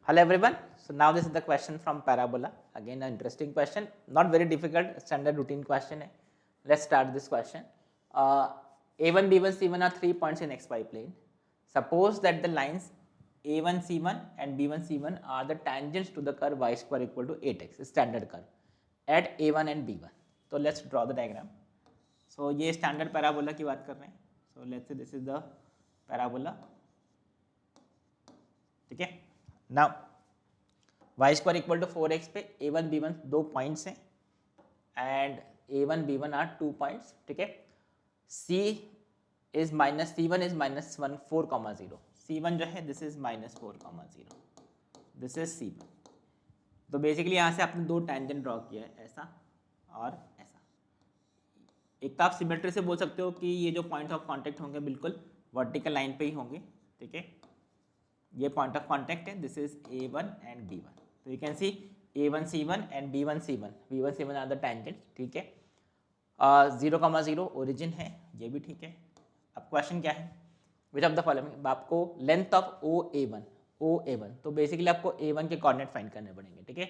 Hello everyone. So now this is the question from parabola. Again, an interesting question, not very difficult, standard routine question hai. Let's start this question. A1, B1, C1 are 3 points in xy plane. Suppose that the lines A1, C1 and B1, C1 are the tangents to the curve y square equal to 8x, standard curve, at A1 and B1. So let's draw the diagram. So ये standard parabola की बात कर रहे हैं. So let's say this is the parabola. ठीक है. Now y square equal to 4x पे a1 b1 दो पॉइंट्स हैं and a1 b1 are 2 points. ठीक है. c is minus c1 is minus 1 4,0. c1 जो है this is minus 4,0, this is c1. तो बेसिकली यहाँ से आपने दो टेंजेंट ड्रॉ किया है, ऐसा और ऐसा. एक तो आप सिमेट्री से बोल सकते हो कि ये जो पॉइंट ऑफ कॉन्टेक्ट होंगे बिल्कुल वर्टिकल लाइन पे ही होंगे. ठीक है. ये पॉइंट ऑफ कॉन्टेक्ट है, this is a1 and b1. तो you can see a1 c1 and b1 c1, b1 c1 are the tangent. ठीक है. 0,0 ओरिजिन है, ये भी ठीक है. अब क्वेश्चन क्या है, विच ऑफ द फॉलोइंग, आपको लेंथ ऑफ OA1, तो बेसिकली आपको A1 के कोऑर्डिनेट फाइंड करने पड़ेंगे. ठीक है.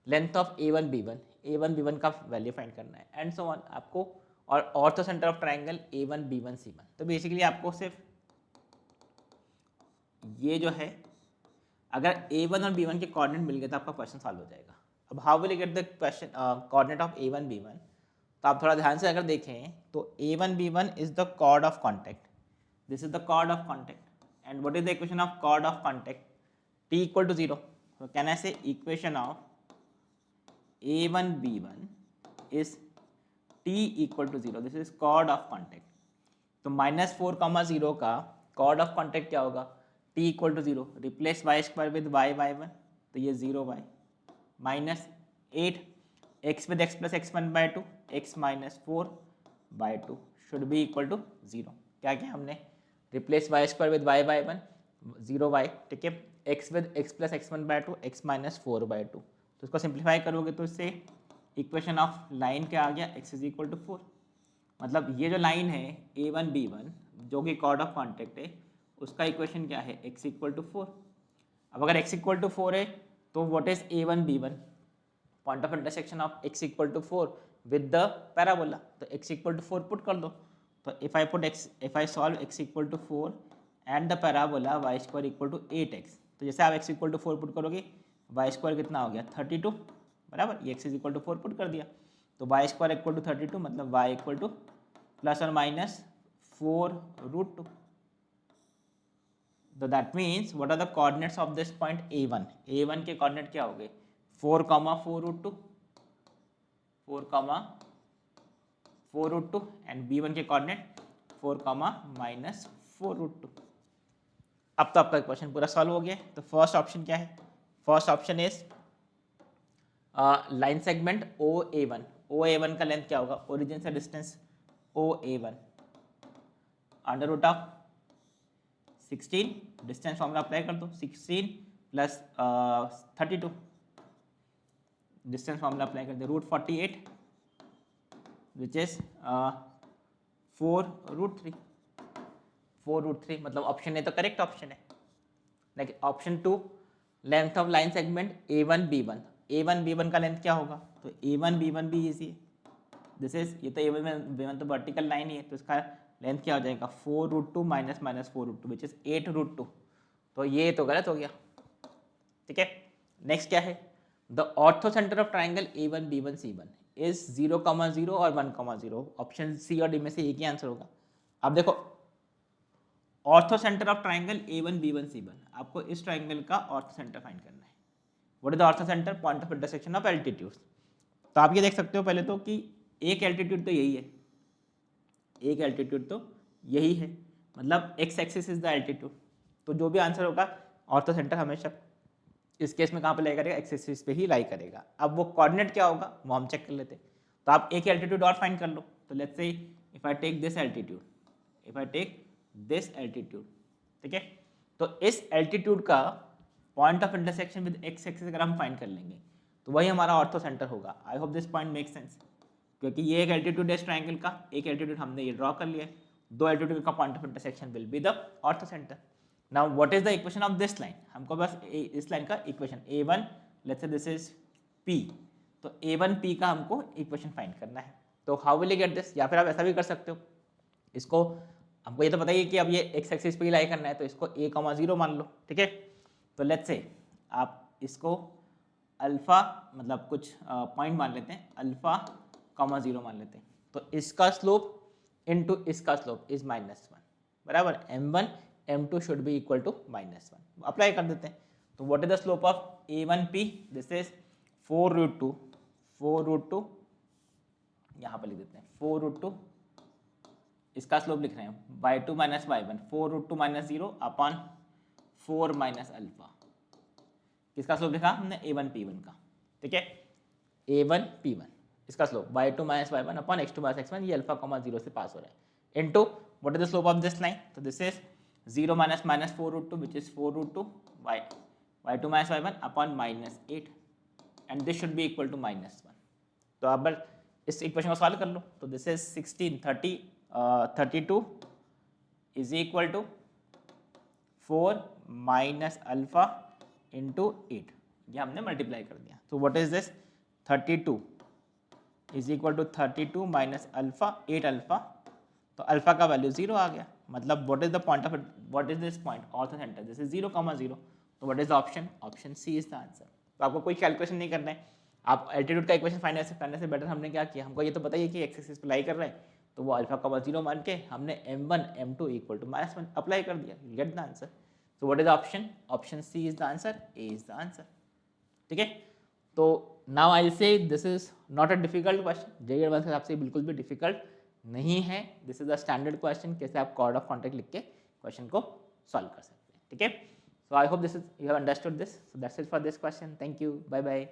लेंथ ऑफ A1 B1 का वैल्यू फाइंड करना है एंड सो ऑन आपको. और ortho centre of triangle A1 B1 C1. तो बेसिकली आपको सिर्फ ये जो है, अगर A1 और B1 के कोऑर्डिनेट मिल गए तो आपका क्वेश्चन सॉल्व हो जाएगा. अब how will you get the question coordinate of A1 B1. तो आप थोड़ा ध्यान से अगर देखें तो A1 B1 is the chord of contact, this is the chord of contact. And what is the equation of chord of contact, T equal to 0. तो can I say equation of A1 B1 is T equal to 0, this is chord of contact. तो -4,0 का chord of contact क्या होगा, T equal to 0, replace y square with y1, तो ये 0y minus 8 x with x plus x1/2, x minus 4/2 should be equal to 0. क्या क्या हमने replace y square with y1, 0y. ठीक है. x with x plus x1/2, x minus 4/2. तो इसको simplify करोगे तो इससे इक्वेशन ऑफ लाइन क्या आ गया, x इज इक्वल टू 4. मतलब ये जो लाइन है A1 B1 जो कि कॉर्ड ऑफ कॉन्टैक्ट है, उसका इक्वेशन क्या है, x इक्वल टू 4. अब अगर x इक्वल टू 4 है तो what is A1 B1, point of intersection of x equal to 4 with the parabola. तो x इक्वल टू 4 पुट कर दो. तो if I solve x equal to 4 and the parabola y square equal to 8x, तो जैसे आप x equal to 4 put करोगे y square कितना हो गया 32, बराबर. ये x is equal to 4 put कर दिया तो y स्क्वायर इक्वल टू 32, मतलब y इक्वल टू प्लस और माइनस 4√2. तो that means what are the coordinates of this point A1. A1 के कोऑर्डिनेट क्या हो गए, 4,4√2, 4,4√2 एंड B1 के कोऑर्डिनेट 4,-4√2. अब तो आपका क्वेश्चन पूरा सॉल्व हो गया. तो फर्स्ट ऑप्शन क्या है, first option is line segment OA1. OA1 का लेंथ क्या होगा, ओरिजिन से distance OA1 under root of 16, distance formula apply कर दो, 16 प्लस 32, डिस्टेंस फॉर्मूला अप्लाई कर दो, √48 विच इज 4√3. 4√3 मतलब ऑप्शन ए तो करेक्ट ऑप्शन है. Like option 2, length of line segment A1 B1. A1 B1 का लेंथ क्या होगा, तो A1 B1 भी इजी है. दिस इज, ये तो A1 B1 तो वर्टिकल लाइन ही है, तो इसका लेंथ क्या हो जाएगा 4√2 माइनस 4√2 विच इज 8√2. तो ये तो गलत हो गया. ठीक है. नेक्स्ट क्या है, the ortho centre of triangle A1 B1 C1 is 0,0 और 1,0. ऑप्शन सी और डी में से एक ही आंसर होगा. अब देखो ortho centre of triangle A1 B1 C1, आपको इस ट्राइंगल का ऑर्थो सेंटर फाइंड करना है. What is the ortho centre, point of intersection of altitudes. तो आप ये देख सकते हो पहले तो कि एक एल्टीट्यूड तो यही है, एक एल्टीट्यूड तो यही है, मतलब x axis is the altitude. तो जो भी आंसर होगा ऑर्थो सेंटर हमेशा इस केस में कहाँ पे लाई करेगा, x एक्सिस पे ही लाई करेगा. अब वो कोऑर्डिनेट क्या होगा वो हम चेक कर लेते हैं. तो आप एक एल्टीट्यूड और फाइंड कर लो. तो let's say if I take this altitude, if I take this altitude, ठीक है. तो इस एल्टीट्यूड का point of intersection with x axis अगर हम फाइंड कर लेंगे तो वही हमारा ऑर्थो सेंटर होगा. आई hope this point make sense, क्योंकि ये एक एल्टीट्यूड है इस ट्राइंगल का, एक एल्टीट्यूड हमने ये ड्रॉ कर लिया है, दो एल्टीट्यूड का point of intersection will be the ortho centre. Now what is the equation of this line, हमको बस इस लाइन का equation a1 let's say this is p, तो a1 p का हमको इक्वेशन फाइंड करना है। तो how will you get this, या फिर आप ऐसा भी कर सकते हो, इसको हमको ये तो पता ही है कि अब ये एक्स एक्सिस पे ही लाई करना है, तो इसको a, 0 मान लो, ठीक है। तो लेट्स से आप इसको अल्फ़ा मतलब कुछ पॉइंट मान लेते हैं, अल्फ़ा, 0 मान लेते हैं। तो इसका स्लोप इनटू इसका स्लोप इज -1, बराबर। m1 m2 should be equal to -1, apply कर देते हैं। तो what is the slope of a1p, this is 4√2 यहाँ पर लिख देते हैं 4√2, इसका स्लोप लिख रहे हैं y2 minus y1, 4√2 minus 0 upon 4 minus alpha. किसका स्लोप लिखा हमने a1p1 का, ठीक है। a1p1 इसका slope y2 minus y1 upon x2 minus x1, ये अल्फा कॉमा 0 से पास हो रहा है, into what is the slope of this line, तो this is 0 minus minus 4√2 which is 4√2 y2 minus y1 upon -8 and this should be equal to -1। तो अब इस equation को सॉल्व कर लो, तो this is 32 is equal to 4 minus alpha into 8, ये हमने मल्टीप्लाई कर दिया। तो what is this, 32 is equal to 32 minus alpha 8 alpha, तो अल्फा का वैल्यू 0 आ गया। मतलब what is the point of what is this point orthocentre, this is 0, 0। तो what is the option, option C is the answer. तो आपको कोई calculation नहीं करना है, आप एल्टीट्यूड का इक्वेशन फाइंड करने से बेटर हमने क्या किया, हमको ये तो पता ही है कि एक्स एक्सिस पे लाई कर रहे हैं, तो वो अल्फा कॉमा 0 मान के हमने m1 m2 equal to -1 apply कर दिया, get the answer. So what is the option, option C is the answer, A is the answer, ठीक है। तो now I say this is not a difficult question, JEE advance के हिसाब से बिल्कुल भी डिफिकल्ट नहीं है, this is the standard question, कैसे आप कॉर्ड ऑफ कॉन्टैक्ट लिख के क्वेश्चन को सॉल्व कर सकते हैं, ठीक है। So I hope this is you have understood this, so that's it for this question, thank you, bye bye.